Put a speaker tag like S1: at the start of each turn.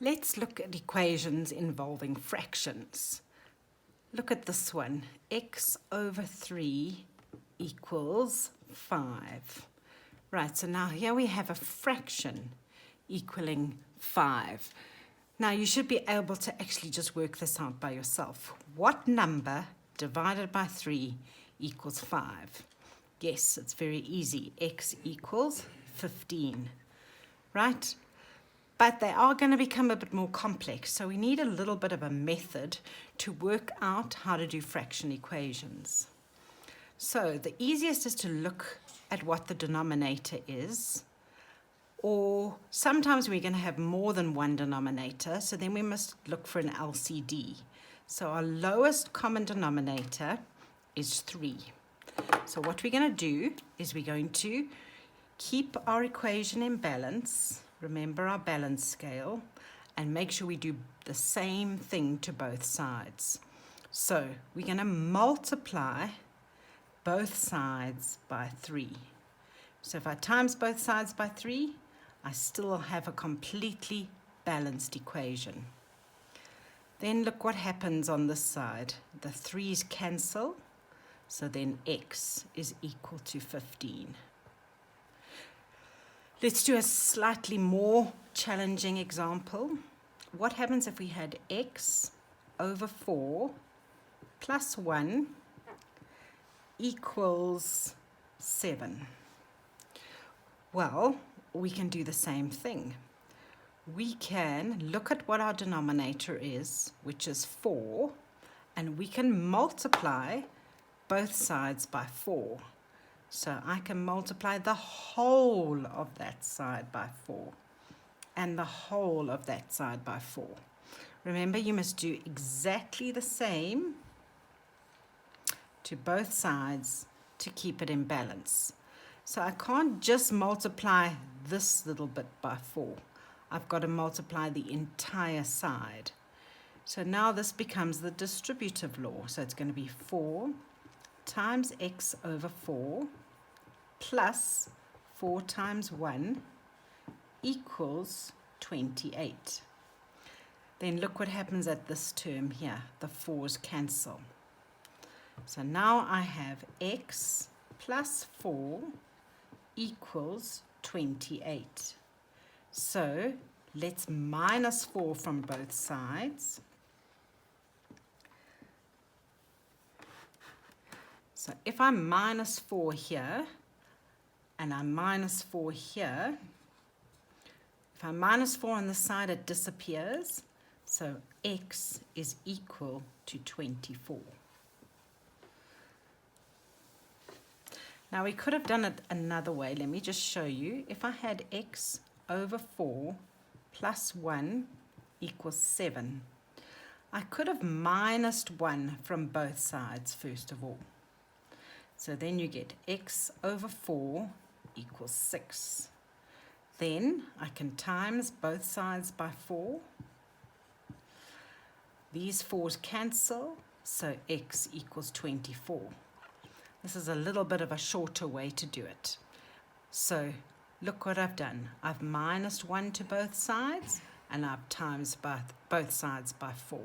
S1: Let's look at equations involving fractions. Look at this one. X over 3 equals 5. Right, so now here we have a fraction equaling 5. Now you should be able to actually just work this out by yourself. What number divided by 3 equals 5? Yes, it's very easy. X equals 15, right? But they are going to become a bit more complex, so we need a little bit of a method to work out how to do fraction equations. So the easiest is to look at what the denominator is, or sometimes we're going to have more than one denominator, so then we must look for an LCD. So our lowest common denominator is 3. So what we're going to do is we're going to keep our equation in balance. Remember our balance scale, and make sure we do the same thing to both sides. So we're going to multiply both sides by 3. So if I times both sides by 3, I still have a completely balanced equation. Then look what happens on this side. The 3's cancel, so then x is equal to 15. Let's do a slightly more challenging example. What happens if we had x over 4 plus 1 equals 7? Well, we can do the same thing. We can look at what our denominator is, which is 4, and we can multiply both sides by 4. So I can multiply the whole of that side by 4 and the whole of that side by 4. Remember, you must do exactly the same to both sides to keep it in balance. So I can't just multiply this little bit by 4. I've got to multiply the entire side. So now this becomes the distributive law. So it's going to be 4 times x over 4 plus 4 times 1 equals 28. Then look what happens at this term here. The 4's cancel. So now I have x plus 4 equals 28. So let's minus 4 from both sides. So if I minus 4 here, and I minus 4 here, if I minus 4 on the side, it disappears. So x is equal to 24. Now we could have done it another way. Let me just show you. If I had x over 4 plus 1 equals 7, I could have minused 1 from both sides first of all. So then you get x over 4 equals 6. Then I can times both sides by 4. These 4's cancel, so x equals 24. This is a little bit of a shorter way to do it. So look what I've done. I've minused 1 to both sides, and I've times both sides by 4.